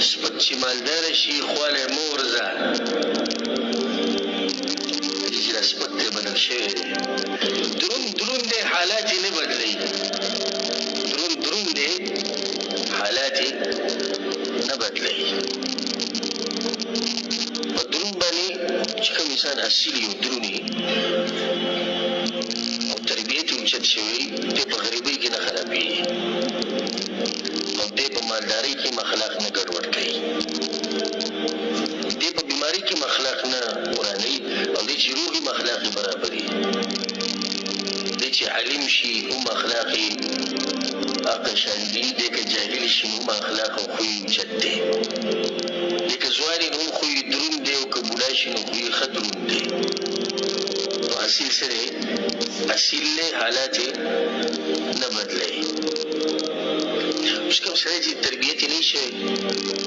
سپک چې مالدار شي خواله مور ځه چې دا سپک ته بدل شوی دی. دروند دی حالات یې نه بدلوي. دروند دی حالات یې نه بدلوي. په دروند باندې چې کوم انسان اصیل یو درونی او تربیت یې اوچت شوی دی په غریبۍ کې نه خرابېږي او دی په مالدارۍ کې اخلاق نه ګډوډ کوي. دی په بیمارۍ کې اخلاق نه ورانوي او دی چې روغ وي اخلاق یې برابري. دی چې عالم شي هم اخلاق یې عقل شاندي. دی که جاهل شي هم اخلاق او خوی اوچت دی. دی که ځوان یې نو هم خوی دروند دی او که بوډا شي نو خوی ښه دروند دی. نو اصیل څه دی؟ اصیل دی حالات یې نه بدلوي. اوس کوم سړی چې تربیت یې نه وي شوی